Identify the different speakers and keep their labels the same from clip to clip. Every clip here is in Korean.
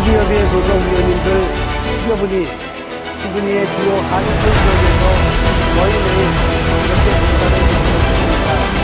Speaker 1: 호주협의회 소속위원님들 여분이 시드니의 주요 한인촌 지역에서 거의 매일 이렇게 공간을 이루었습니다.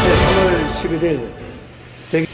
Speaker 1: 네, 3월 11일 세계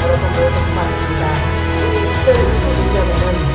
Speaker 2: 여러분 모두 고맙습니다. 2022년에는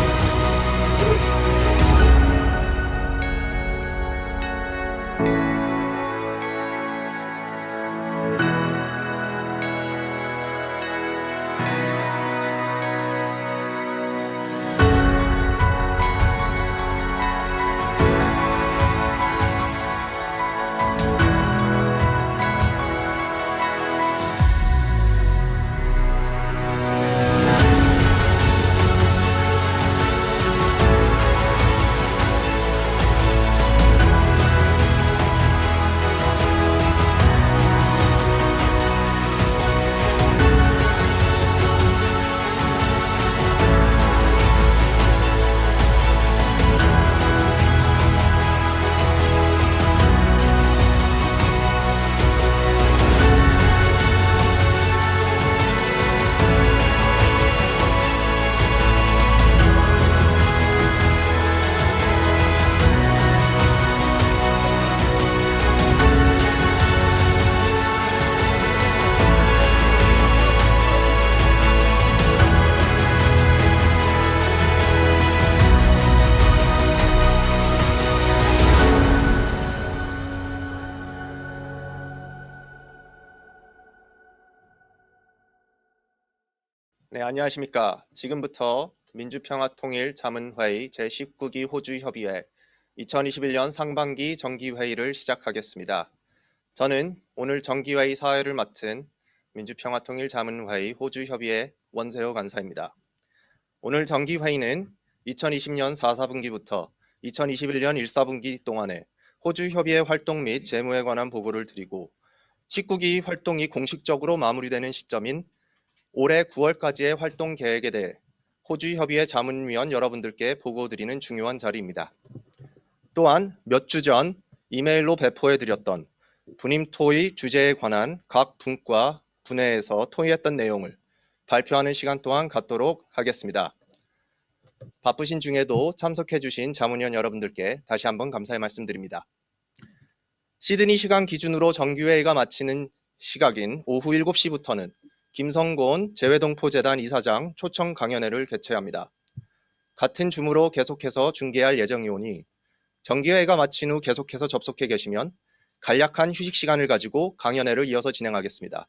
Speaker 3: 네, 안녕하십니까. 지금부터 민주평화통일자문회의 제19기 호주협의회 2021년 상반기 정기회의를 시작하겠습니다. 저는 오늘 정기회의 사회를 맡은 민주평화통일자문회의 호주협의회 원세호 간사입니다. 오늘 정기회의는 2020년 4사분기부터 2021년 1사분기 동안의 호주협의회 활동 및 재무에 관한 보고를 드리고 19기 활동이 공식적으로 마무리되는 시점인 올해 9월까지의 활동 계획에 대해 호주협의회 자문위원 여러분들께 보고드리는 중요한 자리입니다. 또한 몇 주 전 이메일로 배포해드렸던 분임 토의 주제에 관한 각 분과 분회에서 토의했던 내용을 발표하는 시간 또한 갖도록 하겠습니다. 바쁘신 중에도 참석해주신 자문위원 여러분들께 다시 한번 감사의 말씀드립니다. 시드니 시간 기준으로 정기회의가 마치는 시각인 오후 7시부터는 김성곤 재외동포재단 이사장 초청 강연회를 개최합니다. 같은 줌으로 계속해서 중계할 예정이오니 정기회의가 마친 후 계속해서 접속해 계시면 간략한 휴식 시간을 가지고 강연회를 이어서 진행하겠습니다.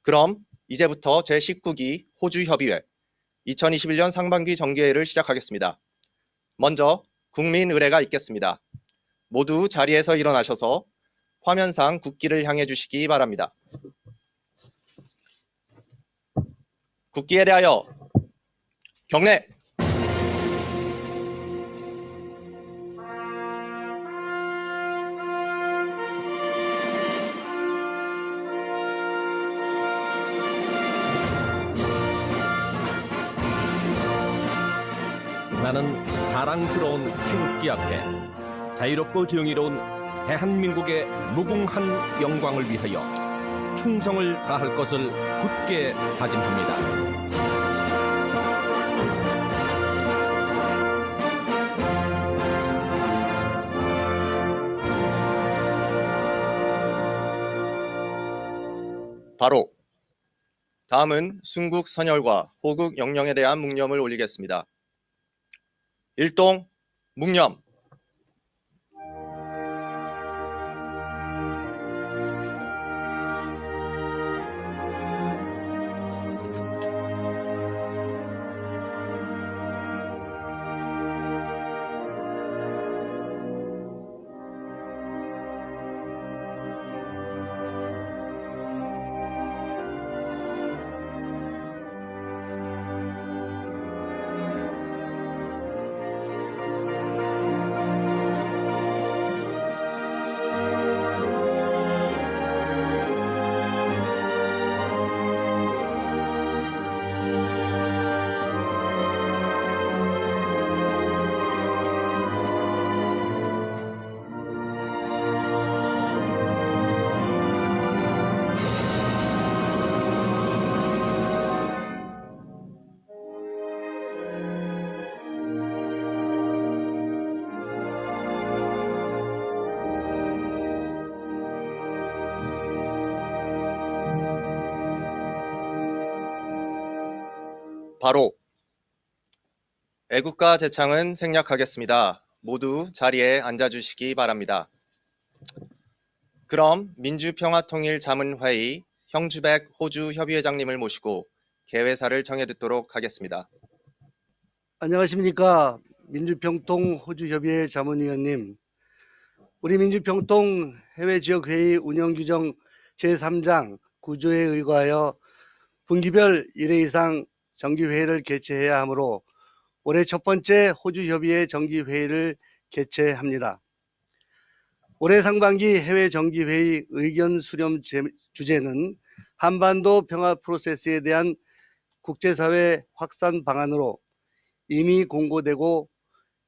Speaker 3: 그럼 이제부터 제19기 호주협의회 2021년 상반기 정기회의를 시작하겠습니다. 먼저 국민의례가 있겠습니다. 모두 자리에서 일어나셔서 화면상 국기를 향해 주시기 바랍니다. 국기에 대하여 경례!
Speaker 4: 나는 자랑스러운 태극기 앞에 자유롭고 정의로운 대한민국의 무궁한 영광을 위하여 충성을 다할 것을 굳게 다짐합니다.
Speaker 3: 바로 다음은 순국 선열과 호국 영령에 대한 묵념을 올리겠습니다. 일동 묵념. 바로 애국가 제창은 생략하겠습니다. 모두 자리에 앉아주시기 바랍니다. 그럼 민주평화통일자문회의 형주백 호주협의회장님을 모시고 개회사를 정해 듣도록 하겠습니다.
Speaker 1: 안녕하십니까. 민주평통 호주협의회 자문위원님, 우리 민주평통 해외지역회의 운영규정 제3장 9조에 의거하여 분기별 1회 이상 정기회의를 개최해야 하므로 올해 첫 번째 호주협의회 정기회의를 개최합니다. 올해 상반기 해외 정기회의 의견 수렴 주제는 한반도 평화 프로세스에 대한 국제사회 확산 방안으로 이미 공고되고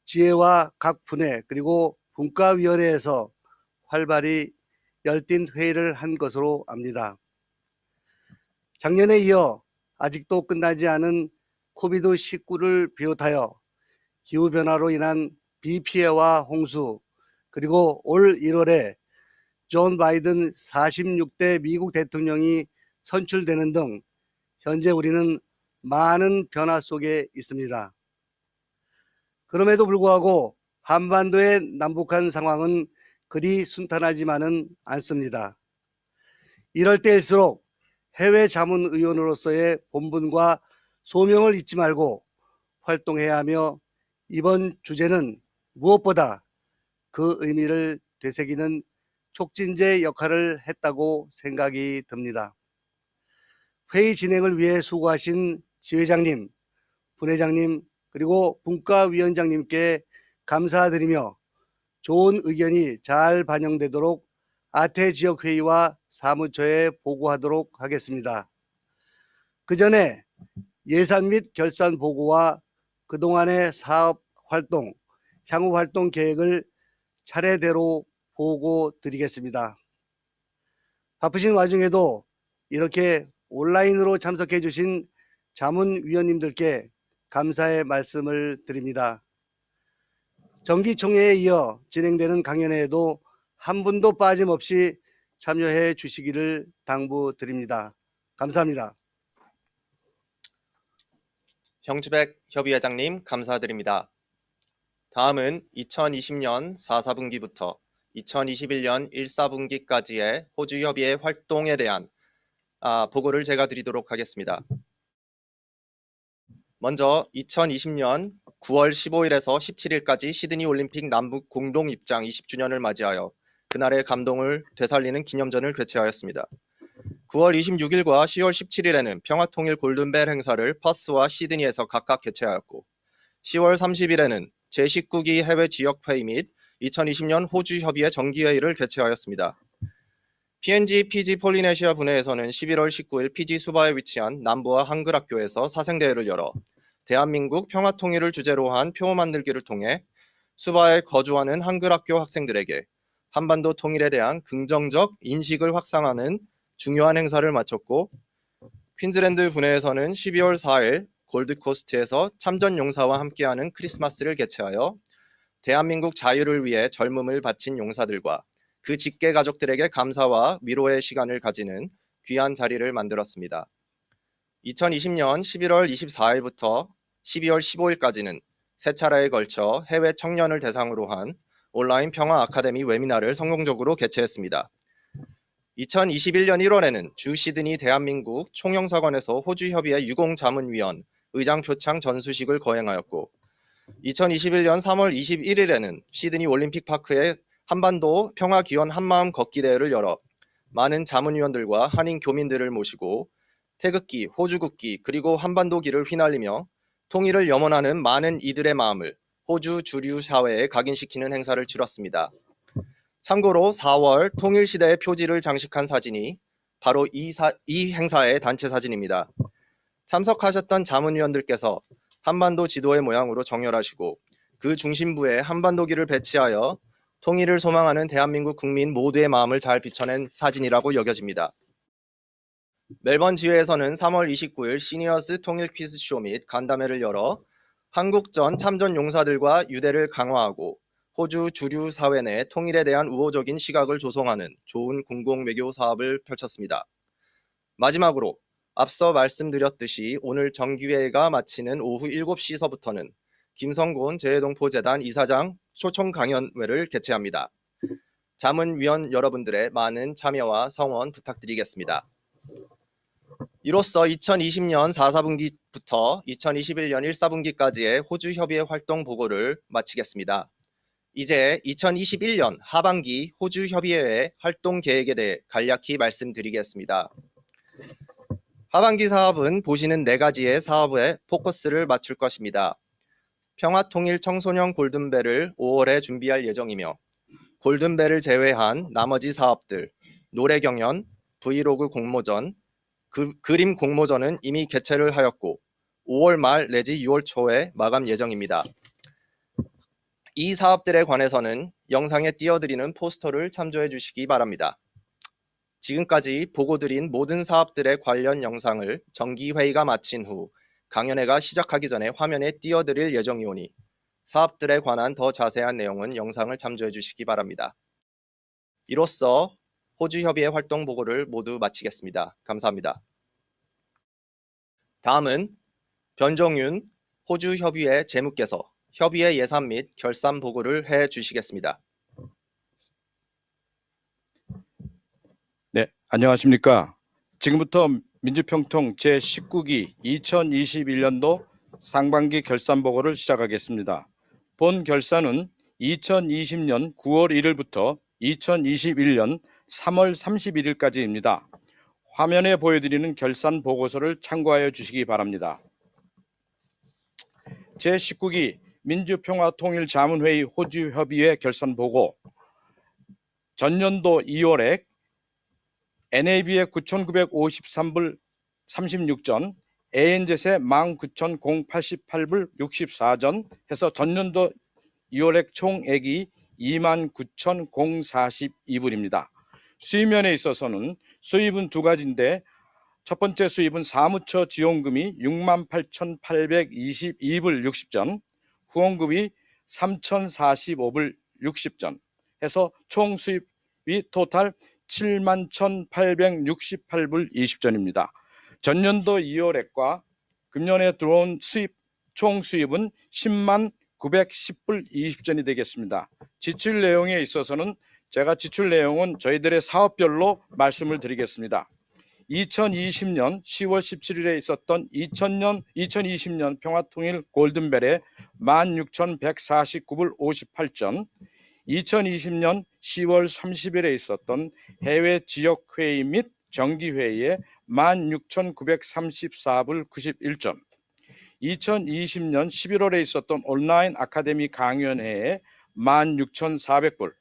Speaker 1: 지혜와 각 분해 그리고 분과위원회에서 활발히 열띤 회의를 한 것으로 압니다. 작년에 이어 아직도 끝나지 않은 코비드19를 비롯하여 기후변화로 인한 비피해와 홍수, 그리고 올 1월에 존 바이든 46대 미국 대통령이 선출되는 등 현재 우리는 많은 변화 속에 있습니다. 그럼에도 불구하고 한반도의 남북한 상황은 그리 순탄하지만은 않습니다. 이럴 때일수록 해외 자문의원으로서의 본분과 소명을 잊지 말고 활동해야 하며, 이번 주제는 무엇보다 그 의미를 되새기는 촉진제 역할을 했다고 생각이 듭니다. 회의 진행을 위해 수고하신 지회장님, 분회장님, 그리고 분과위원장님께 감사드리며 좋은 의견이 잘 반영되도록 아태지역회의와 사무처에 보고하도록 하겠습니다. 그 전에 예산 및 결산 보고와 그동안의 사업 활동, 향후 활동 계획을 차례대로 보고 드리겠습니다. 바쁘신 와중에도 이렇게 온라인으로 참석해 주신 자문위원님들께 감사의 말씀을 드립니다. 정기총회에 이어 진행되는 강연회에도 한 분도 빠짐없이 참여해 주시기를 당부드립니다. 감사합니다.
Speaker 3: 형주백 협의회장님 감사드립니다. 다음은 2020년 4, 4분기부터 2021년 1, 4분기까지의 호주 협의회 활동에 대한 보고를 제가 드리도록 하겠습니다. 먼저 2020년 9월 15일에서 17일까지 시드니 올림픽 남북 공동 입장 20주년을 맞이하여 그날의 감동을 되살리는 기념전을 개최하였습니다. 9월 26일과 10월 17일에는 평화통일 골든벨 행사를 퍼스와 시드니에서 각각 개최하였고 10월 30일에는 제19기 해외 지역회의 및 2020년 호주 협의회 정기회의를 개최하였습니다. PNG 피지 폴리네시아 분회에서는 11월 19일 피지 수바에 위치한 남부와 한글학교에서 사생대회를 열어 대한민국 평화통일을 주제로 한 표 만들기를 통해 수바에 거주하는 한글학교 학생들에게 한반도 통일에 대한 긍정적 인식을 확산하는 중요한 행사를 마쳤고, 퀸즐랜드 분회에서는 12월 4일 골드코스트에서 참전용사와 함께하는 크리스마스를 개최하여 대한민국 자유를 위해 젊음을 바친 용사들과 그 직계 가족들에게 감사와 위로의 시간을 가지는 귀한 자리를 만들었습니다. 2020년 11월 24일부터 12월 15일까지는 세 차례에 걸쳐 해외 청년을 대상으로 한 온라인 평화 아카데미 웨비나를 성공적으로 개최했습니다. 2021년 1월에는 주 시드니 대한민국 총영사관에서 호주협의회 유공자문위원 의장 표창 전수식을 거행하였고, 2021년 3월 21일에는 시드니 올림픽파크에 한반도 평화기원 한마음 걷기 대회를 열어 많은 자문위원들과 한인 교민들을 모시고 태극기, 호주국기 그리고 한반도기를 휘날리며 통일을 염원하는 많은 이들의 마음을 호주 주류 사회에 각인시키는 행사를 치렀습니다. 참고로 4월 통일시대의 표지를 장식한 사진이 바로 이 행사의 단체 사진입니다. 참석하셨던 자문위원들께서 한반도 지도의 모양으로 정렬하시고 그 중심부에 한반도기를 배치하여 통일을 소망하는 대한민국 국민 모두의 마음을 잘 비춰낸 사진이라고 여겨집니다. 멜번 지회에서는 3월 29일 시니어스 통일 퀴즈쇼 및 간담회를 열어 한국전 참전 용사들과 유대를 강화하고 호주 주류 사회 내 통일에 대한 우호적인 시각을 조성하는 좋은 공공외교 사업을 펼쳤습니다. 마지막으로 앞서 말씀드렸듯이 오늘 정기회의가 마치는 오후 7시서부터는 김성곤 재해동포재단 이사장 초청 강연회를 개최합니다. 자문위원 여러분들의 많은 참여와 성원 부탁드리겠습니다. 이로써 2020년 4, 4분기부터 2021년 1, 4분기까지의 호주협의회 활동 보고를 마치겠습니다. 이제 2021년 하반기 호주협의회의 활동 계획에 대해 간략히 말씀드리겠습니다. 하반기 사업은 보시는 4가지의 사업에 포커스를 맞출 것입니다. 평화통일 청소년 골든벨을 5월에 준비할 예정이며 골든벨을 제외한 나머지 사업들, 노래 경연, 브이로그 공모전, 그림 공모전은 이미 개최를 하였고 5월 말 내지 6월 초에 마감 예정입니다. 이 사업들에 관해서는 영상에 띄워드리는 포스터를 참조해 주시기 바랍니다. 지금까지 보고드린 모든 사업들의 관련 영상을 정기회의가 마친 후 강연회가 시작하기 전에 화면에 띄워드릴 예정이오니 사업들에 관한 더 자세한 내용은 영상을 참조해 주시기 바랍니다. 이로써 호주협의회 활동 보고를 모두 마치겠습니다. 감사합니다. 다음은 변정윤 호주협의회 재무께서 협의회 예산 및 결산 보고를 해 주시겠습니다.
Speaker 5: 네, 안녕하십니까. 지금부터 민주평통 제19기 2021년도 상반기 결산 보고를 시작하겠습니다. 본 결산은 2020년 9월 1일부터 2021년 3월 31일까지입니다. 화면에 보여드리는 결산 보고서를 참고하여 주시기 바랍니다. 제19기 민주평화통일자문회의 호주협의회 결산 보고. 전년도 2월액 NAB의 9,953불 36전, ANZ의 19,088불 64전 해서 전년도 2월액 총액이 29,042불입니다. 수입면에 있어서는 수입은 두 가지인데 첫 번째 수입은 사무처 지원금이 68,822불 60전, 후원금이 3,045불 60전 해서 총 수입이 토탈 71,868불 20전입니다. 전년도 2월액과 금년에 들어온 총 수입은 10만 910불 20전이 되겠습니다. 지출 내용에 있어서는 제가 지출 내용은 저희들의 사업별로 말씀을 드리겠습니다. 2020년 10월 17일에 있었던 2020년 평화통일 골든벨에 16,149불 58전, 2020년 10월 30일에 있었던 해외 지역회의 및 정기회의에 16,934불 91전, 2020년 11월에 있었던 온라인 아카데미 강연회에 16,400불,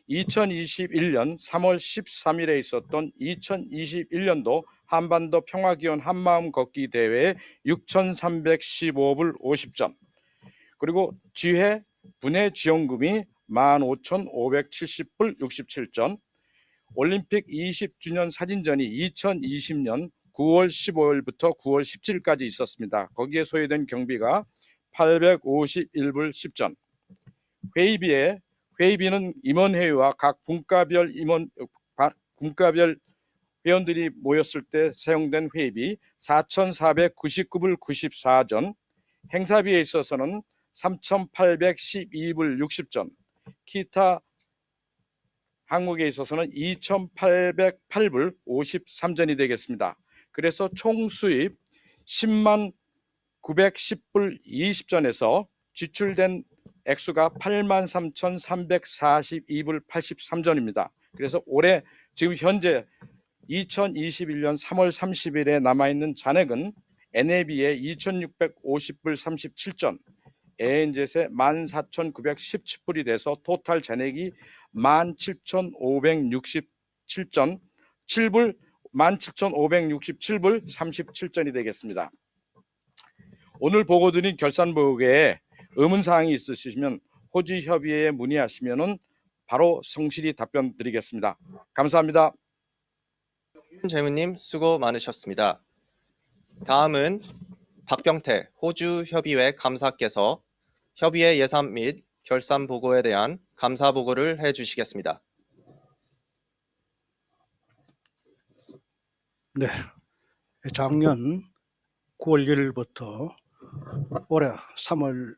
Speaker 5: 2021년 3월 13일에 있었던 2021년도 한반도 평화기원 한마음 걷기 대회에 6,315불 50전, 그리고 지회 분회 지원금이 15,570불 67전, 올림픽 20주년 사진전이 2020년 9월 15일부터 9월 17일까지 있었습니다. 거기에 소요된 경비가 851불 10전, 회의비는 임원회의와 각 분과별 회원들이 모였을 때 사용된 회의비 4,499불 94전, 행사비에 있어서는 3,812불 60전, 기타 항목에 있어서는 2,808불 53전이 되겠습니다. 그래서 총 수입 10만 910불 20전에서 지출된 액수가 83,342불 83전입니다. 그래서 올해 지금 현재 2021년 3월 30일에 남아있는 잔액은 NAB에 2,650불 37전, ANZ에 14,917불이 돼서 토탈 잔액이 17,567전, 17,567불 37전이 되겠습니다. 오늘 보고드린 결산보고에 의문사항이 있으시면 호주협의회에 문의하시면 바로 성실히 답변 드리겠습니다. 감사합니다.
Speaker 3: 재무님 수고 많으셨습니다. 다음은 박병태 호주협의회 감사께서 협의회 예산 및 결산 보고에 대한 감사 보고를 해주시겠습니다.
Speaker 6: 네, 작년 9월 1일부터 올해 3월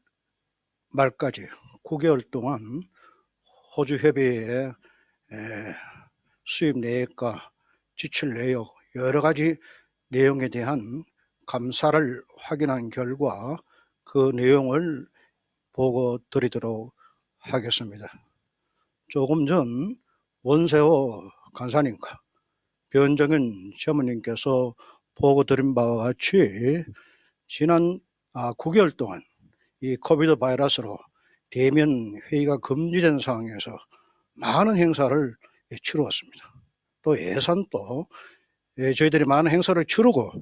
Speaker 6: 말까지 9개월 동안 호주협의회의 수입 내역과 지출 내역 여러 가지 내용에 대한 감사를 확인한 결과 그 내용을 보고 드리도록 하겠습니다. 조금 전 원세호 간사님과 변정현 전무님께서 보고 드린 바와 같이 지난 9개월 동안 이 코비드 바이러스로 대면 회의가 금지된 상황에서 많은 행사를 치루었습니다. 또 예산도 저희들이 많은 행사를 치르고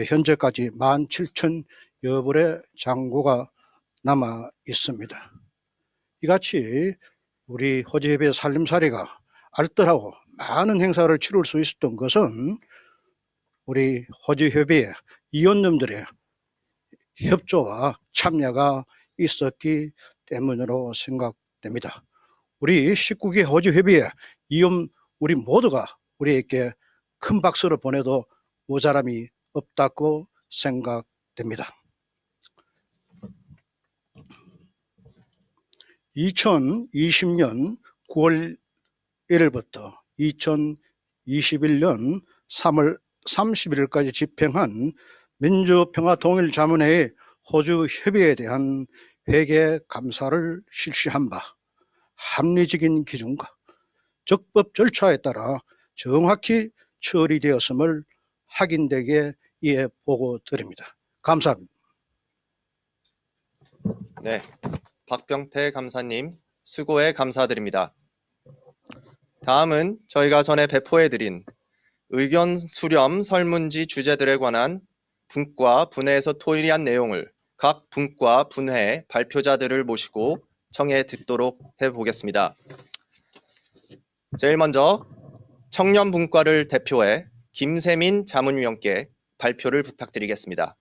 Speaker 6: 현재까지 17,000여 불의 잔고가 남아 있습니다. 이같이 우리 호주협의회 살림살이가 알뜰하고 많은 행사를 치룰 수 있었던 것은 우리 호주협의회 위원님들의 협조와 참여가 있었기 때문으로 생각됩니다. 우리 19개 호주협의회 위원 우리 모두가 우리에게 큰 박수를 보내도 모자람이 없다고 생각됩니다. 2020년 9월 1일부터 2021년 3월 31일까지 집행한 민주평화통일자문회의 호주협의회에 대한 회계 감사를 실시한 바 합리적인 기준과 적법 절차에 따라 정확히 처리되었음을 확인되게 이해 보고 드립니다. 감사합니다.
Speaker 3: 네, 박병태 감사님 수고에 감사드립니다. 다음은 저희가 전에 배포해드린 의견 수렴 설문지 주제들에 관한 분과 분회에서 토의한 내용을 각 분과 분회 발표자들을 모시고 청해 듣도록 해보겠습니다. 제일 먼저 청년분과를 대표해 김세민 자문위원께 발표를 부탁드리겠습니다.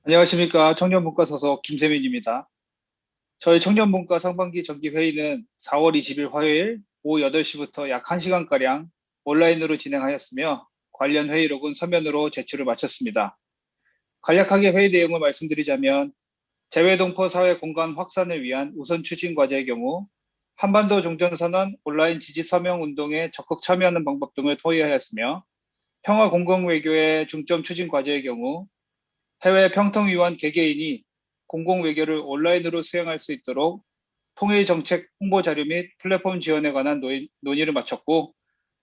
Speaker 7: 안녕하십니까. 청년분과 소속 김세민입니다. 저희 청년분과 상반기 정기회의는 4월 20일 화요일 오후 8시부터 약 1시간가량 온라인으로 진행하였으며 관련 회의록은 서면으로 제출을 마쳤습니다. 간략하게 회의 내용을 말씀드리자면 재외동포 사회 공간 확산을 위한 우선 추진 과제의 경우 한반도 종전선언 온라인 지지 서명 운동에 적극 참여하는 방법 등을 토의하였으며 평화 공공외교의 중점 추진 과제의 경우 해외 평통위원 개개인이 공공외교를 온라인으로 수행할 수 있도록 통일정책 홍보 자료 및 플랫폼 지원에 관한 논의를 마쳤고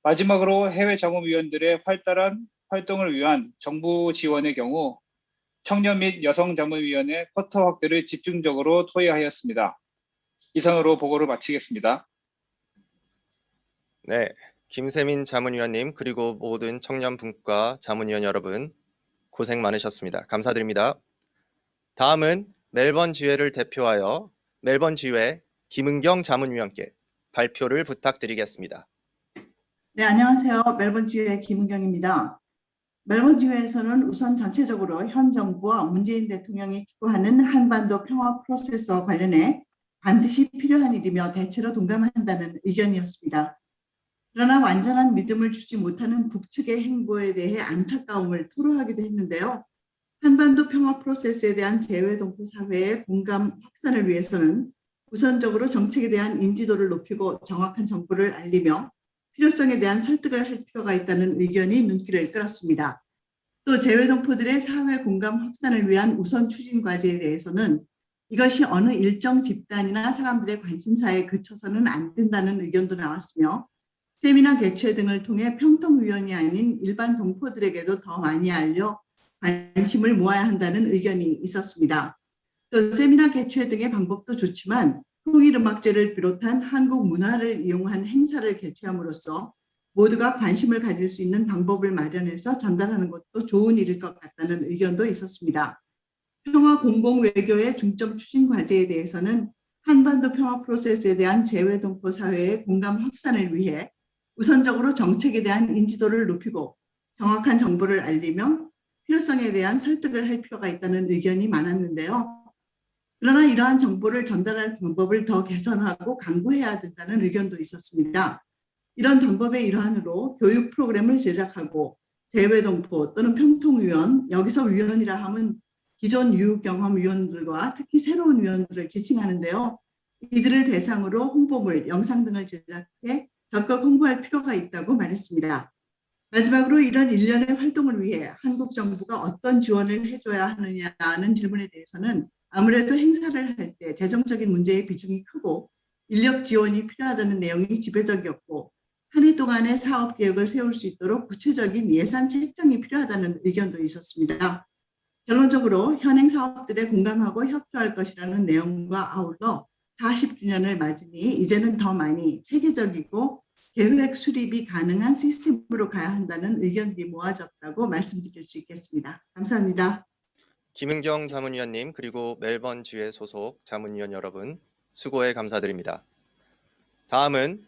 Speaker 7: 마지막으로 해외 자문위원들의 활달한 활동을 위한 정부 지원의 경우 청년 및 여성 자문위원회 쿼터 확대를 집중적으로 토의하였습니다. 이상으로 보고를 마치겠습니다.
Speaker 3: 네, 김세민 자문위원님 그리고 모든 청년분과 자문위원 여러분 고생 많으셨습니다. 감사드립니다. 다음은 멜번 지회를 대표하여 멜번 지회 김은경 자문위원께 발표를 부탁드리겠습니다.
Speaker 8: 네, 안녕하세요. 멜번 지회 김은경입니다. 멜번 지회에서는 우선 전체적으로 현 정부와 문재인 대통령이 추구하는 한반도 평화 프로세스와 관련해 반드시 필요한 일이며 대체로 동감한다는 의견이었습니다. 그러나 완전한 믿음을 주지 못하는 북측의 행보에 대해 안타까움을 토로하기도 했는데요. 한반도 평화 프로세스에 대한 재외동포 사회의 공감 확산을 위해서는 우선적으로 정책에 대한 인지도를 높이고 정확한 정보를 알리며 필요성에 대한 설득을 할 필요가 있다는 의견이 눈길을 끌었습니다. 또 재외동포들의 사회 공감 확산을 위한 우선 추진 과제에 대해서는 이것이 어느 일정 집단이나 사람들의 관심사에 그쳐서는 안 된다는 의견도 나왔으며 세미나 개최 등을 통해 평통위원이 아닌 일반 동포들에게도 더 많이 알려 관심을 모아야 한다는 의견이 있었습니다. 또 세미나 개최 등의 방법도 좋지만 통일음악제를 비롯한 한국 문화를 이용한 행사를 개최함으로써 모두가 관심을 가질 수 있는 방법을 마련해서 전달하는 것도 좋은 일일 것 같다는 의견도 있었습니다. 평화 공공외교의 중점 추진 과제에 대해서는 한반도 평화 프로세스에 대한 재외동포 사회의 공감 확산을 위해 우선적으로 정책에 대한 인지도를 높이고 정확한 정보를 알리며 필요성에 대한 설득을 할 필요가 있다는 의견이 많았는데요. 그러나 이러한 정보를 전달할 방법을 더 개선하고 강구해야 된다는 의견도 있었습니다. 이런 방법의 일환으로 교육 프로그램을 제작하고 재외동포 또는 평통위원, 여기서 위원이라 하면 기존 유경험위원들과 특히 새로운 위원들을 지칭하는데요. 이들을 대상으로 홍보물, 영상 등을 제작해 적극 홍보할 필요가 있다고 말했습니다. 마지막으로 이런 일련의 활동을 위해 한국 정부가 어떤 지원을 해줘야 하느냐는 질문에 대해서는 아무래도 행사를 할 때 재정적인 문제의 비중이 크고 인력 지원이 필요하다는 내용이 지배적이었고 한 해 동안의 사업 계획을 세울 수 있도록 구체적인 예산 책정이 필요하다는 의견도 있었습니다. 결론적으로 현행 사업들에 공감하고 협조할 것이라는 내용과 아울러 40주년을 맞으니 이제는 더 많이 체계적이고 계획 수립이 가능한 시스템으로 가야 한다는 의견들이 모아졌다고 말씀드릴 수 있겠습니다. 감사합니다.
Speaker 3: 김은경 자문위원님 그리고 멜번 지회 소속 자문위원 여러분 수고에 감사드립니다. 다음은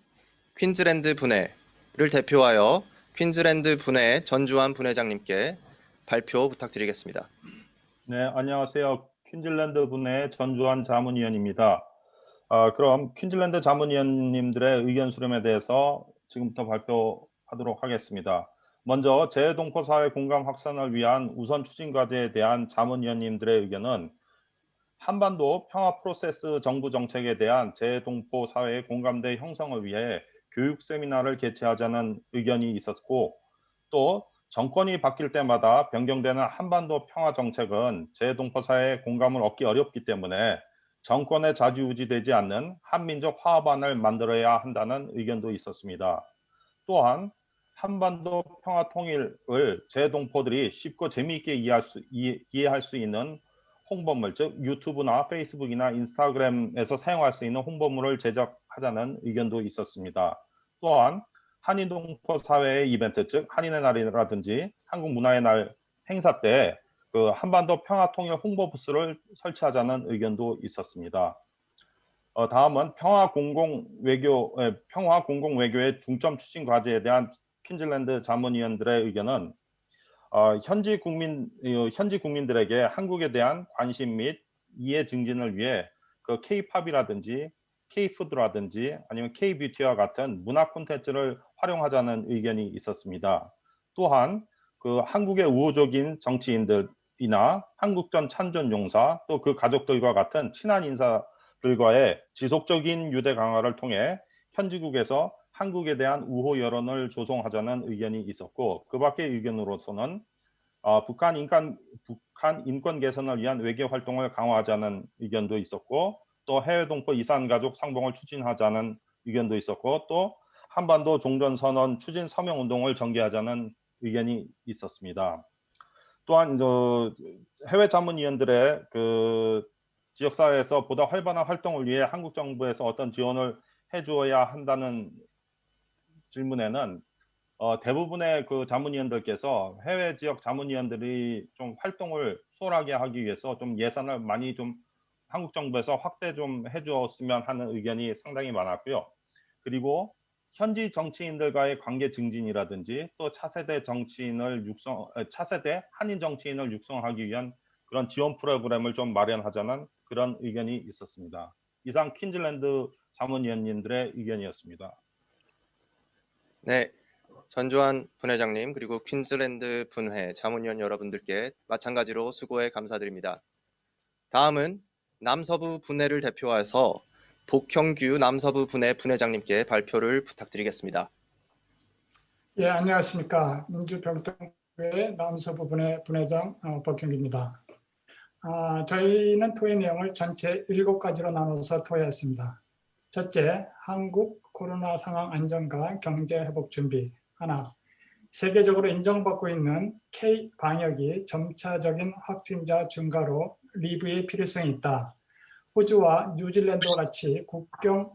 Speaker 3: 퀸즐랜드 분회를 대표하여 퀸즐랜드 분회 전주환 분회장님께 발표 부탁드리겠습니다.
Speaker 9: 네, 안녕하세요. 퀸즐랜드 분회 전주환 자문위원입니다. 그럼 퀸즐랜드 자문위원님들의 의견 수렴에 대해서 지금부터 발표하도록 하겠습니다. 먼저 재외동포 사회 공감 확산을 위한 우선 추진 과제에 대한 자문위원님들의 의견은 한반도 평화 프로세스 정부 정책에 대한 재외동포 사회의 공감대 형성을 위해 교육 세미나를 개최하자는 의견이 있었고, 또 정권이 바뀔 때마다 변경되는 한반도 평화 정책은 재외동포 사회의 공감을 얻기 어렵기 때문에 정권에 좌지우지되지 않는 한민족 화합안을 만들어야 한다는 의견도 있었습니다. 또한 한반도 평화 통일을 재외동포들이 쉽고 재미있게 이해할 수 있는 홍보물, 즉 유튜브나 페이스북이나 인스타그램에서 사용할 수 있는 홍보물을 제작하자는 의견도 있었습니다. 또한 한인동포 사회의 이벤트, 즉 한인의 날이라든지 한국 문화의 날 행사 때 그 한반도 평화 통일 홍보 부스를 설치하자는 의견도 있었습니다. 다음은 평화 공공 외교의 중점 추진 과제에 대한 퀸즐랜드 자문위원들의 의견은 현지 국민들에게 한국에 대한 관심 및 이해 증진을 위해 그 K-팝이라든지 K-푸드라든지 아니면 K-뷰티와 같은 문화 콘텐츠를 활용하자는 의견이 있었습니다. 또한 그 한국의 우호적인 정치인들이 이나 한국전 참전용사 또 그 가족들과 같은 친한 인사들과의 지속적인 유대 강화를 통해 현지국에서 한국에 대한 우호 여론을 조성하자는 의견이 있었고, 그 밖의 의견으로서는 북한 인권 개선을 위한 외교 활동을 강화하자는 의견도 있었고, 또 해외 동포 이산 가족 상봉을 추진하자는 의견도 있었고, 또 한반도 종전선언 추진 서명 운동을 전개하자는 의견이 있었습니다. 또한 해외 자문위원들의 그 지역사회에서 보다 활발한 활동을 위해 한국 정부에서 어떤 지원을 해주어야 한다는 질문에는 대부분의 그 자문위원들께서 해외 지역 자문위원들이 좀 활동을 수월하게 하기 위해서 좀 예산을 많이 좀 한국 정부에서 확대 좀 해주었으면 하는 의견이 상당히 많았고요. 그리고 현지 정치인들과의 관계 증진이라든지 또 차세대 한인 정치인을 육성하기 위한 그런 지원 프로그램을 좀 마련하자는 그런 의견이 있었습니다. 이상 퀸즐랜드 자문위원님들의 의견이었습니다.
Speaker 3: 네, 전주환 분회장님 그리고 퀸즐랜드 분회 자문위원 여러분들께 마찬가지로 수고에 감사드립니다. 다음은 남서부 분회를 대표해서 복형규 남서부 분회 분회장님께 발표를 부탁드리겠습니다.
Speaker 10: 예, 안녕하십니까. 민주평통부의 남서부 분회 분회장 복형규입니다. 저희는 토의 내용을 전체 7가지로 나눠서 토의했습니다. 첫째, 한국 코로나 상황 안정과 경제 회복 준비. 하나, 세계적으로 인정받고 있는 K 방역이 점차적인 확진자 증가로 리뷰의 필요성이 있다. 호주와 뉴질랜드와 같이 국경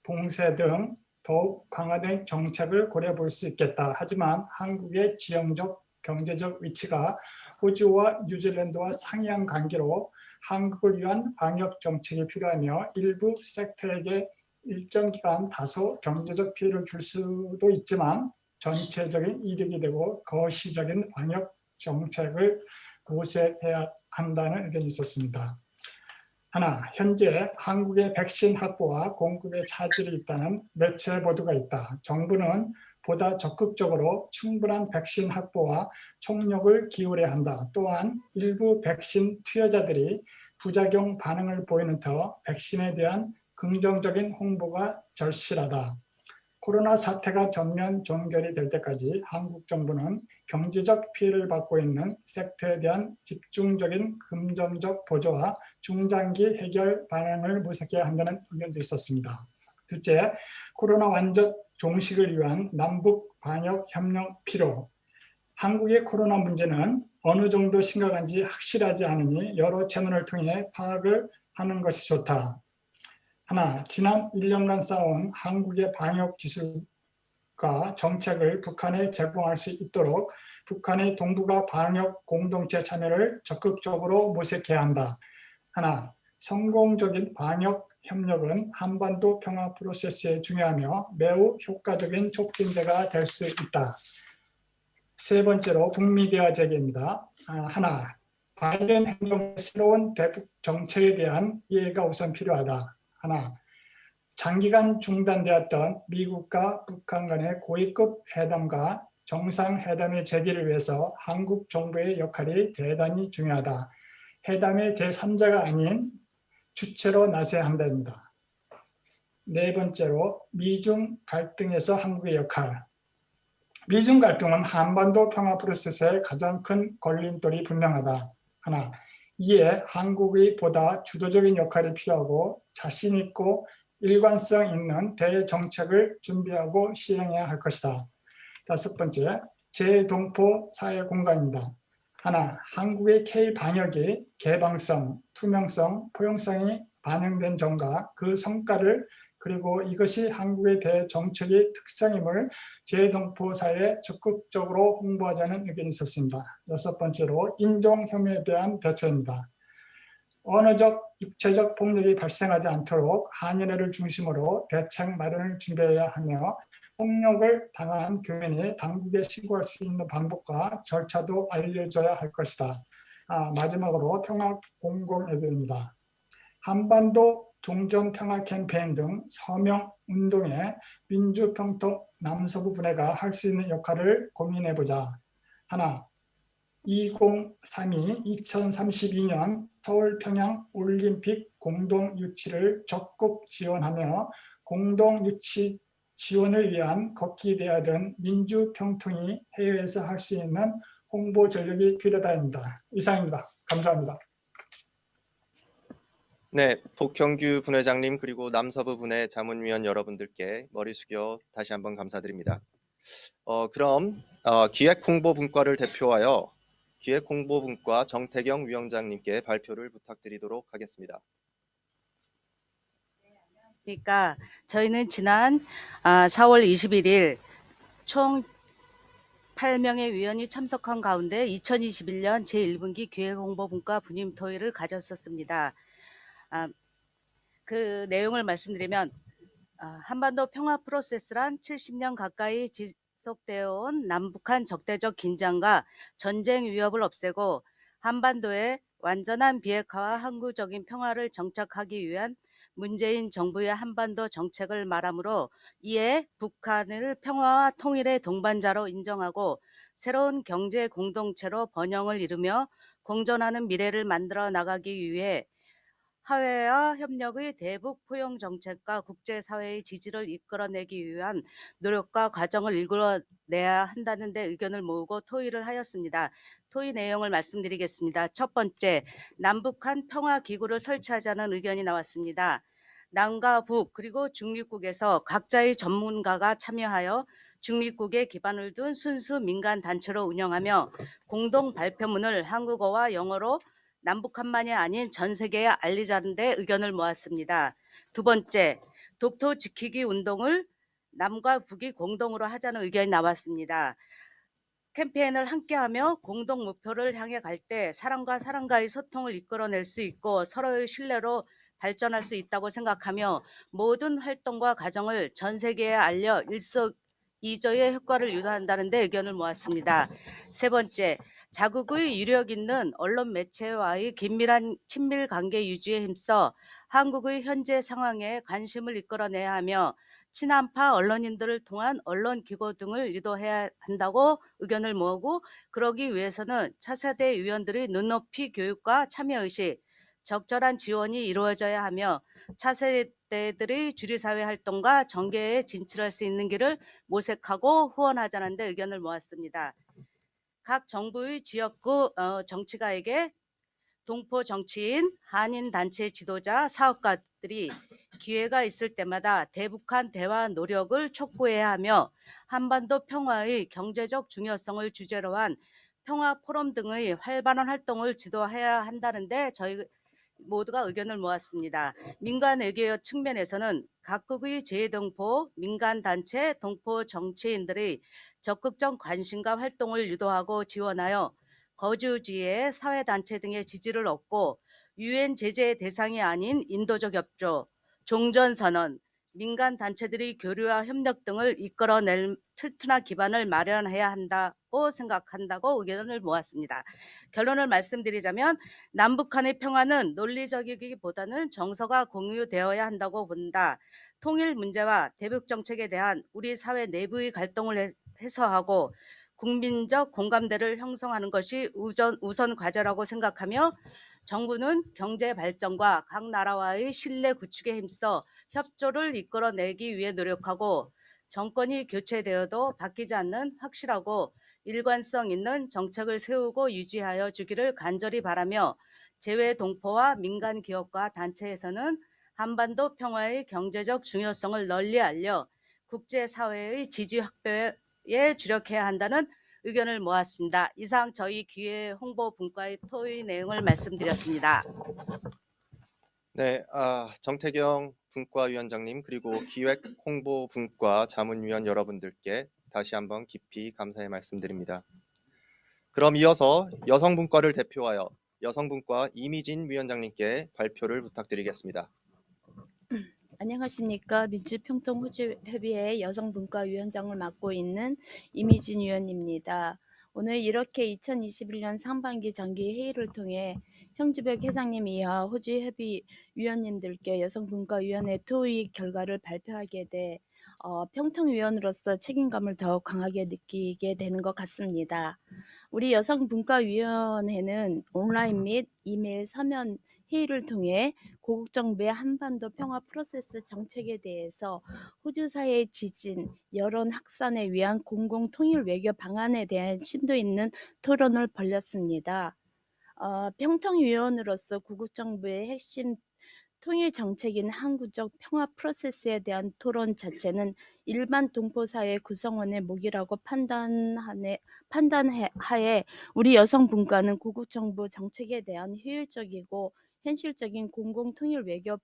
Speaker 10: 봉쇄 등 더욱 강화된 정책을 고려해 볼 수 있겠다. 하지만 한국의 지형적, 경제적 위치가 호주와 뉴질랜드와 상이한 관계로 한국을 위한 방역 정책이 필요하며 일부 섹터에게 일정 기간 다소 경제적 피해를 줄 수도 있지만 전체적인 이득이 되고 거시적인 방역 정책을 모색해야 한다는 의견이 있었습니다. 하나, 현재 한국의 백신 확보와 공급에 차질이 있다는 매체 보도가 있다. 정부는 보다 적극적으로 충분한 백신 확보와 총력을 기울여야 한다. 또한 일부 백신 투여자들이 부작용 반응을 보이는 터 백신에 대한 긍정적인 홍보가 절실하다. 코로나 사태가 전면 종결이 될 때까지 한국 정부는 경제적 피해를 받고 있는 섹터에 대한 집중적인 금전적 보조와 중장기 해결 방향을 모색해야 한다는 의견도 있었습니다. 둘째, 코로나 완전 종식을 위한 남북 방역 협력 필요. 한국의 코로나 문제는 어느 정도 심각한지 확실하지 않으니 여러 채널을 통해 파악을 하는 것이 좋다. 하나, 지난 1년간 쌓아온 한국의 방역 기술과 정책을 북한에 제공할 수 있도록 북한의 동북아 방역 공동체 참여를 적극적으로 모색해야 한다. 하나, 성공적인 방역 협력은 한반도 평화 프로세스에 중요하며 매우 효과적인 촉진제가 될 수 있다. 세 번째로 북미 대화 재개입니다. 하나, 바이든 행정부의 새로운 대북 정책에 대한 이해가 우선 필요하다. 하나, 장기간 중단되었던 미국과 북한 간의 고위급 회담과 정상회담의 재개를 위해서 한국 정부의 역할이 대단히 중요하다. 회담의 제3자가 아닌 주체로 나서야 한답니다. 네 번째로 미중 갈등에서 한국의 역할. 미중 갈등은 한반도 평화 프로세스의 가장 큰 걸림돌이 분명하다. 하나, 이에 한국의 보다 주도적인 역할이 필요하고 자신 있고 일관성 있는 대정책을 준비하고 시행해야 할 것이다. 다섯 번째, 재동포 사회 공간입니다. 하나, 한국의 K-방역이 개방성, 투명성, 포용성이 반영된 점과 그 성과를 그리고 이것이 한국의 대정책의 특성임을 재동포 사회에 적극적으로 홍보하자는 의견이 있었습니다. 여섯 번째로 인종혐오에 대한 대처입니다. 언어적, 육체적 폭력이 발생하지 않도록 한인회를 중심으로 대책 마련을 준비해야 하며 폭력을 당한 교민이 당국에 신고할 수 있는 방법과 절차도 알려줘야 할 것이다. 마지막으로 평화 공공의료입니다. 한반도 종전 평화 캠페인 등 서명 운동에 민주평통 남서부 분회가 할 수 있는 역할을 고민해보자. 하나, 2032 2032년 서울 평양 올림픽 공동 유치를 적극 지원하며 공동 유치 지원을 위한 걷기 대화등 민주평통이 해외에서 할 수 있는 홍보 전력이 필요하다입니다. 이상입니다. 감사합니다.
Speaker 3: 네, 복형규 분회장님 그리고 남서부 분회 자문위원 여러분들께 머리 숙여 다시 한번 감사드립니다. 그럼 기획홍보분과를 대표하여 기획홍보분과 정태경 위원장님께 발표를 부탁드리도록 하겠습니다.
Speaker 11: 그러니까 저희는 지난 4월 21일 총 8명의 위원이 참석한 가운데 2021년 제1분기 기획홍보분과 분임 토의를 가졌었습니다. 그 내용을 말씀드리면 한반도 평화 프로세스란 70년 가까이 지속되어 온 남북한 적대적 긴장과 전쟁 위협을 없애고 한반도의 완전한 비핵화와 항구적인 평화를 정착하기 위한 문재인 정부의 한반도 정책을 말하므로 이에 북한을 평화와 통일의 동반자로 인정하고 새로운 경제 공동체로 번영을 이루며 공존하는 미래를 만들어 나가기 위해 하회와 협력의 대북 포용 정책과 국제사회의 지지를 이끌어내기 위한 노력과 과정을 이끌어내야 한다는 데 의견을 모으고 토의를 하였습니다. 토의 내용을 말씀드리겠습니다. 첫 번째, 남북한 평화기구를 설치하자는 의견이 나왔습니다. 남과 북 그리고 중립국에서 각자의 전문가가 참여하여 중립국에 기반을 둔 순수 민간 단체로 운영하며 공동 발표문을 한국어와 영어로 남북한만이 아닌 전 세계에 알리자는 데 의견을 모았습니다. 두 번째, 독도 지키기 운동을 남과 북이 공동으로 하자는 의견이 나왔습니다. 캠페인을 함께하며 공동 목표를 향해 갈 때 사람과 사람과의 소통을 이끌어낼 수 있고 서로의 신뢰로 발전할 수 있다고 생각하며 모든 활동과 과정을 전 세계에 알려 일석이조의 효과를 유도한다는 데 의견을 모았습니다. 세 번째, 자국의 유력 있는 언론 매체와의 긴밀한 친밀 관계 유지에 힘써 한국의 현재 상황에 관심을 이끌어내야 하며 친한파 언론인들을 통한 언론 기고 등을 유도해야 한다고 의견을 모으고 그러기 위해서는 차세대 위원들의 눈높이 교육과 참여의식, 적절한 지원이 이루어져야 하며 차세대들의 주류사회 활동과 정계에 진출할 수 있는 길을 모색하고 후원하자는 데 의견을 모았습니다. 각 정부의 지역구 정치가에게 동포 정치인, 한인 단체 지도자, 사업가들이 기회가 있을 때마다 대북한 대화 노력을 촉구해야 하며 한반도 평화의 경제적 중요성을 주제로 한 평화 포럼 등의 활발한 활동을 지도해야 한다는데 저희 모두가 의견을 모았습니다. 민간 외교 측면에서는 각국의 재동포, 민간단체, 동포 정치인들의 적극적 관심과 활동을 유도하고 지원하여 거주지의 사회단체 등의 지지를 얻고 유엔 제재 대상이 아닌 인도적 협조, 종전선언, 민간단체들의 교류와 협력 등을 이끌어낼 튼튼한 기반을 마련해야 한다고 생각한다고 의견을 모았습니다. 결론을 말씀드리자면 남북한의 평화는 논리적이기보다는 정서가 공유되어야 한다고 본다. 통일 문제와 대북 정책에 대한 우리 사회 내부의 갈등을 해소하고 국민적 공감대를 형성하는 것이 우선 과제라고 생각하며 정부는 경제 발전과 각 나라와의 신뢰 구축에 힘써 협조를 이끌어내기 위해 노력하고 정권이 교체되어도 바뀌지 않는 확실하고 일관성 있는 정책을 세우고 유지하여 주기를 간절히 바라며 재외 동포와 민간 기업과 단체에서는 한반도 평화의 경제적 중요성을 널리 알려 국제사회의 지지 확보에 주력해야 한다는 의견을 모았습니다. 이상 저희 기획 홍보 분과의 토의 내용을 말씀드렸습니다.
Speaker 3: 네, 정태경 분과위원장님 그리고 기획 홍보 분과 자문위원 여러분들께 다시 한번 깊이 감사의 말씀드립니다. 그럼 이어서 여성분과를 대표하여 여성분과 이미진 위원장님께 발표를 부탁드리겠습니다.
Speaker 12: 안녕하십니까. 민주평통호주협의회 여성분과위원장을 맡고 있는 이미진 위원입니다. 오늘 이렇게 2021년 상반기 정기회의를 통해 형주벽 회장님 이하 호주협의 위원님들께 여성분과위원회 토의 결과를 발표하게 돼 평통위원으로서 책임감을 더욱 강하게 느끼게 되는 것 같습니다. 우리 여성분과위원회는 온라인 및 이메일 서면 회의를 통해 고국 정부의 한반도 평화 프로세스 정책에 대해서 호주 사회의 지진, 여론 확산에 위한 공공 통일 외교 방안에 대한 심도 있는 토론을 벌였습니다. 평통위원으로서 고국 정부의 핵심 통일 정책인 항구적 평화 프로세스에 대한 토론 자체는 일반 동포사회 구성원의 몫이라고 판단하에 우리 여성분과는 고국 정부 정책에 대한 효율적이고 현실적인 공공통일 외교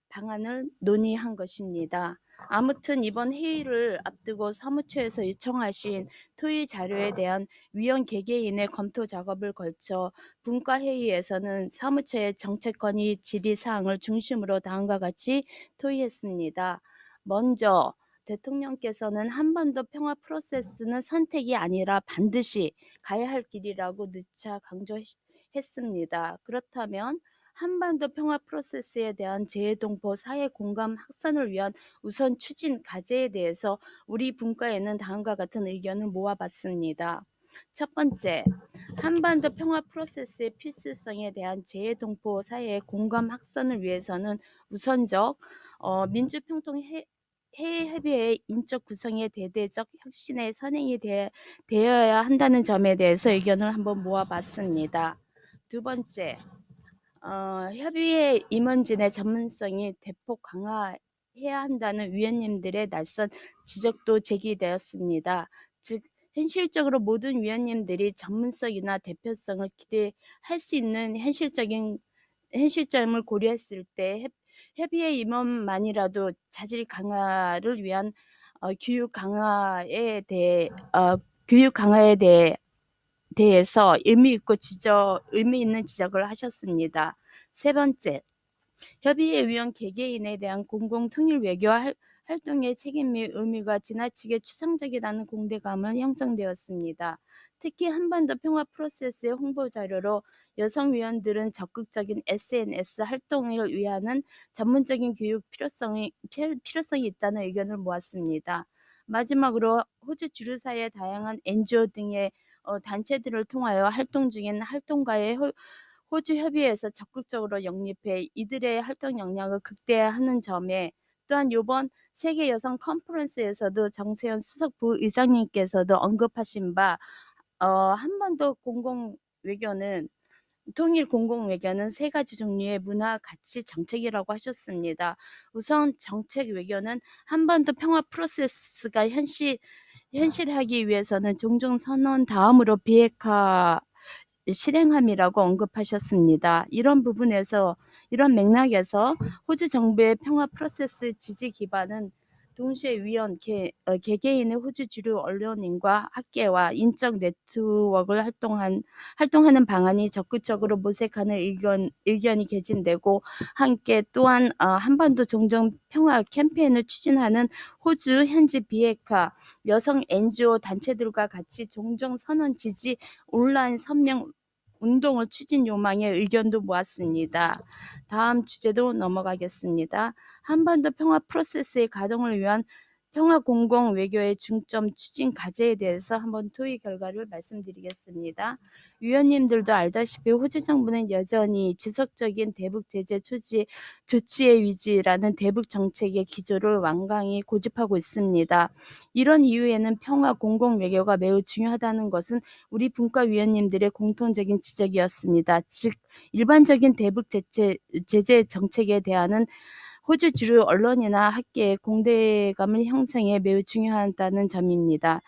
Speaker 12: 방안을 논의한 것입니다. 아무튼 이번 회의를 앞두고 사무처에서 요청하신 토의 자료에 대한 위원 개개인의 검토 작업을 거쳐 분과회의에서는 사무처의 정책 건의 질의사항을 중심으로 다음과 같이 토의했습니다. 먼저 대통령께서는 한반도 평화 프로세스는 선택이 아니라 반드시 가야 할 길이라고 누차 강조했습니다. 그렇다면 한반도 평화 프로세스에 대한 재외동포 사회 공감 확산을 위한 우선 추진 과제에 대해서 우리 분과에는 다음과 같은 의견을 모아봤습니다. 첫 번째, 한반도 평화 프로세스의 필수성에 대한 재외동포 사회의 공감 확산을 위해서는 우선적 민주평통 해외협의회의 인적 구성의 대대적 혁신의 선행이 되어야 한다는 점에 대해서 의견을 한번 모아봤습니다. 두 번째, 협의회 임원진의 전문성이 대폭 강화해야 한다는 위원님들의 낯선 지적도 제기되었습니다. 즉 현실적으로 모든 위원님들이 전문성이나 대표성을 기대할 수 있는 현실점을 고려했을 때 협의회 임원만이라도 자질 강화를 위한 교육 강화에 대해서 의미 있는 지적을 하셨습니다. 세 번째, 협의회 위원 개개인에 대한 공공통일 외교 활동의 책임 및 의미가 지나치게 추상적이라는 공대감은 형성되었습니다. 특히 한반도 평화 프로세스의 홍보 자료로 여성 위원들은 적극적인 SNS 활동을 위한 전문적인 교육 필요성이 있다는 의견을 모았습니다. 마지막으로 호주 주류사의 다양한 NGO 등의 단체들을 통하여 활동 중인 활동가의 호주 협의회에서 적극적으로 영입해 이들의 활동 역량을 극대화하는 점에 또한 이번 세계 여성 컨퍼런스에서도 정세현 수석 부의장님께서도 언급하신 바 한반도 통일 공공외교는 세 가지 종류의 문화, 가치, 정책이라고 하셨습니다. 우선 정책 외교는 한반도 평화 프로세스가 현실하기 위해서는 종전선언 다음으로 비핵화 실행함이라고 언급하셨습니다. 이런 맥락에서 호주 정부의 평화 프로세스 지지 기반은 동시에 위원 개개인의 호주 주류 언론인과 학계와 인적 네트워크를 활동하는 방안이 적극적으로 모색하는 의견이 개진되고 함께 또한 한반도 종전 평화 캠페인을 추진하는 호주 현지 비핵화 여성 NGO 단체들과 같이 종전 선언 지지 온라인 선명 운동을 추진 요망의 의견도 모았습니다. 다음 주제도 넘어가겠습니다. 한반도 평화 프로세스의 가동을 위한 평화 공공 외교의 중점 추진 과제에 대해서 한번 토의 결과를 말씀드리겠습니다. 위원님들도 알다시피 호주 정부는 여전히 지속적인 대북 제재 조치의 위지라는 대북 정책의 기조를 완강히 고집하고 있습니다. 이런 이유에는 평화 공공 외교가 매우 중요하다는 것은 우리 분과위원님들의 공통적인 지적이었습니다. 즉 일반적인 대북 제재 정책에 대한 호주 주류 언론이나 학계의 공대감을 형성해 매우 중요하다는 점입니다.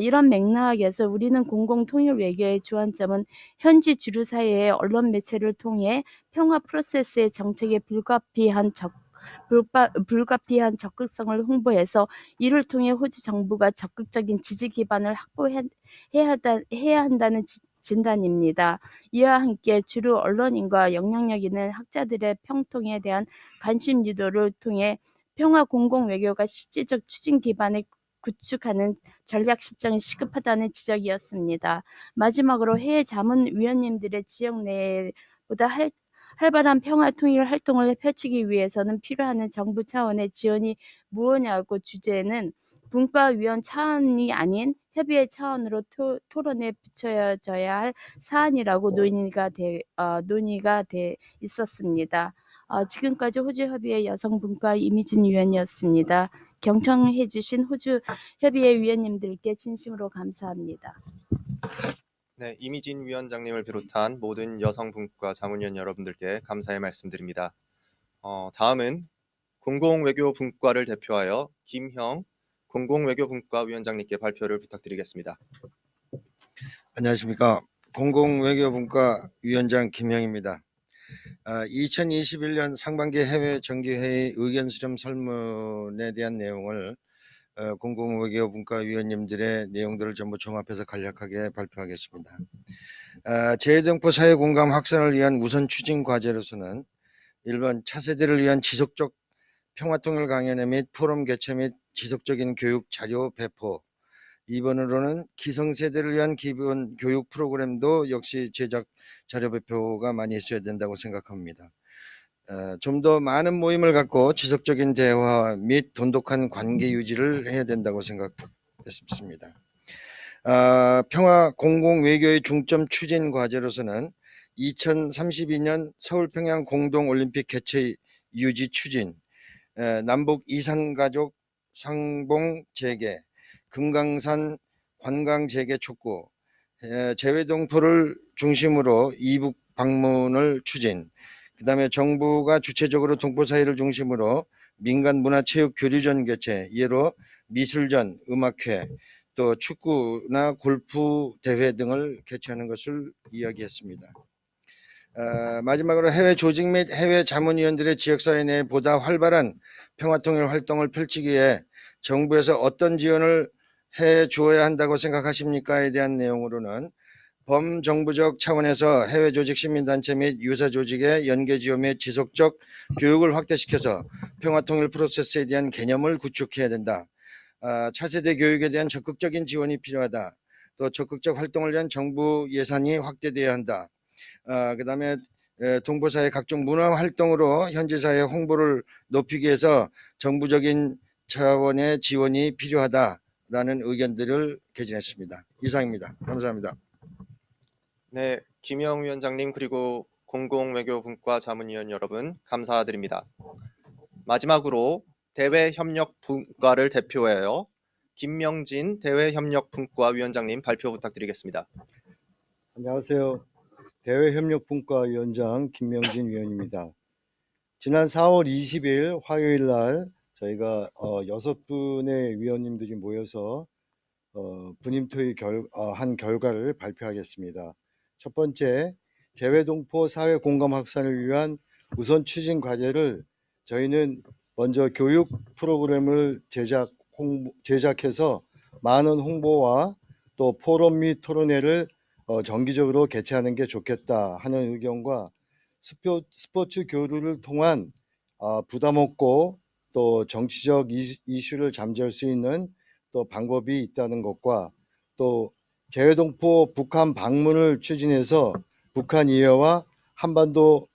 Speaker 12: 이런 맥락에서 우리는 공공통일 외교의 주안점은 현지 주류 사회의 언론 매체를 통해 평화 프로세스의 정책에 불가피한 적극성을 홍보해서 이를 통해 호주 정부가 적극적인 지지 기반을 확보해야 한다는 진단입니다. 이와 함께 주류 언론인과 영향력 있는 학자들의 평통에 대한 관심 유도를 통해 평화 공공 외교가 실질적 추진 기반을 구축하는 전략 실정이 시급하다는 지적이었습니다. 마지막으로 해외 자문위원님들의 지역 내보다 활발한 평화통일 활동을 펼치기 위해서는 필요한 정부 차원의 지원이 무엇냐고 주제는 분과위원 차원이 아닌 협의회 차원으로 토론에 붙여져야 할 사안이라고 논의가 돼 있었습니다. 지금까지 호주 협의회 여성분과 이미진 위원이었습니다. 경청해 주신 호주 협의회 위원님들께 진심으로 감사합니다.
Speaker 3: 네, 이미진 위원장님을 비롯한 모든 여성분과 자문위원 여러분들께 감사의 말씀드립니다. 다음은 공공외교분과를 대표하여 김형 공공외교분과 위원장님께 발표를 부탁드리겠습니다.
Speaker 13: 안녕하십니까. 공공외교분과 위원장 김형입니다. 2021년 상반기 해외 정기회의 의견 수렴 설문에 대한 내용을 공공외교분과 위원님들의 내용들을 전부 종합해서 간략하게 발표하겠습니다. 재외동포 사회 공감 확산을 위한 우선 추진 과제로서는 1번 차세대를 위한 지속적 평화통일 강연회 및 포럼 개최 및 지속적인 교육 자료 배포, 2번으로는 기성세대를 위한 기본 교육 프로그램도 역시 제작 자료 배포가 많이 있어야 된다고 생각합니다. 좀 더 많은 모임을 갖고 지속적인 대화 및 돈독한 관계 유지를 해야 된다고 생각했습니다. 평화 공공외교의 중점 추진 과제로서는 2032년 서울평양 공동올림픽 개최 유지 추진, 남북 이산가족 상봉 재개, 금강산 관광 재개 촉구, 재외동포를 중심으로 이북 방문을 추진, 그 다음에 정부가 주체적으로 동포 사회를 중심으로 민간 문화체육 교류전 개최, 예로 미술전, 음악회, 또 축구나 골프 대회 등을 개최하는 것을 이야기했습니다. 마지막으로 해외 조직 및 해외 자문위원들의 지역사회 내에 보다 활발한 평화통일 활동을 펼치기 위해 정부에서 어떤 지원을 해 주어야 한다고 생각하십니까에 대한 내용으로는 범정부적 차원에서 해외 조직 시민단체 및 유사 조직의 연계 지원 및 지속적 교육을 확대시켜서 평화통일 프로세스에 대한 개념을 구축해야 된다. 차세대 교육에 대한 적극적인 지원이 필요하다. 또 적극적 활동을 위한 정부 예산이 확대돼야 한다. 그 다음에 동포사회 각종 문화 활동으로 현지 사회 홍보를 높이기 위해서 정부적인 차원의 지원이 필요하다라는 의견들을 개진했습니다. 이상입니다. 감사합니다.
Speaker 3: 네, 김영 위원장님 그리고 공공외교분과 자문위원 여러분 감사드립니다. 마지막으로 대외협력분과를 대표하여 김명진 대외협력분과 위원장님 발표 부탁드리겠습니다.
Speaker 14: 안녕하세요. 대외협력분과 위원장 김명진 위원입니다. 지난 4월 20일 화요일 날 저희가 6분의 위원님들이 모여서 분임토의 한 결과를 발표하겠습니다. 첫 번째, 재외동포 사회 공감 확산을 위한 우선 추진 과제를 저희는 먼저 교육 프로그램을 제작해서 많은 홍보와 또 포럼 및 토론회를 정기적으로 개최하는 게 좋겠다 하는 의견과 스포츠 교류를 통한 부담 없고 또 정치적 이슈를 잠재울 수 있는 또 방법이 있다는 것과 또 재외동포 북한 방문을 추진해서 북한 이해와 한반도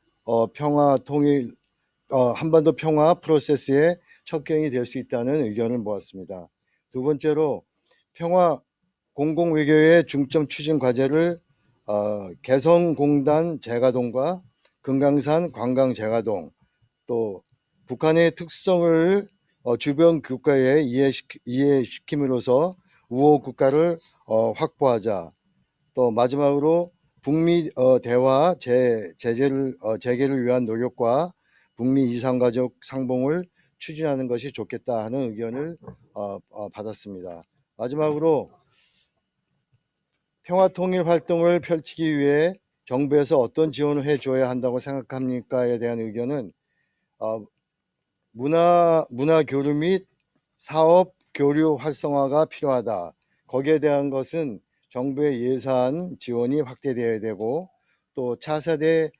Speaker 14: 한반도 평화 프로세스의 척경이 될 수 있다는 의견을 모았습니다. 두 번째로 평화 공공외교의 중점 추진 과제를 개성공단 재가동과 금강산 관광 재가동, 또 북한의 특성을 주변 국가에 이해시킴으로써 우호 국가를 확보하자. 또 마지막으로 북미 대화 재개를 위한 노력과 북미 이산가족 상봉을 추진하는 것이 좋겠다 하는 의견을 받았습니다. 마지막으로 평화통일 활동을 펼치기 위해 정부에서 어떤 지원을 해줘야 한다고 생각합니까에 대한 의견은 문화 교류 및 사업 교류 활성화가 필요하다. 거기에 대한 것은 정부의 예산 지원이 확대되어야 되고 또 차세대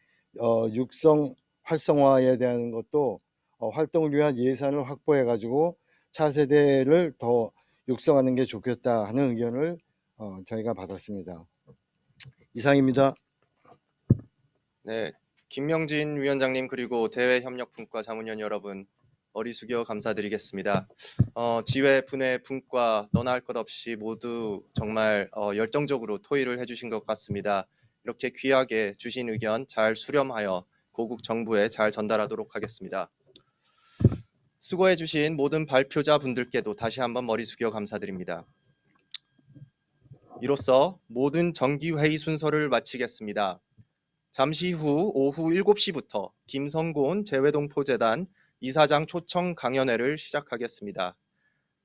Speaker 14: 육성 활성화에 대한 것도 활동을 위한 예산을 확보해 가지고 차세대를 더 육성하는 게 좋겠다 하는 의견을 저희가 받았습니다. 이상입니다.
Speaker 3: 네, 김명진 위원장님 그리고 대외협력분과 자문위원 여러분 머리 숙여 감사드리겠습니다. 지회, 분회, 분과 너나 할 것 없이 모두 정말 열정적으로 토의를 해주신 것 같습니다. 이렇게 귀하게 주신 의견 잘 수렴하여 고국 정부에 잘 전달하도록 하겠습니다. 수고해주신 모든 발표자 분들께도 다시 한번 머리 숙여 감사드립니다. 이로써 모든 정기회의 순서를 마치겠습니다. 잠시 후 오후 7시부터 김성곤 재외동포재단 이사장 초청 강연회를 시작하겠습니다.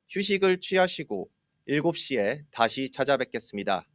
Speaker 3: 휴식을 취하시고 7시에 다시 찾아뵙겠습니다.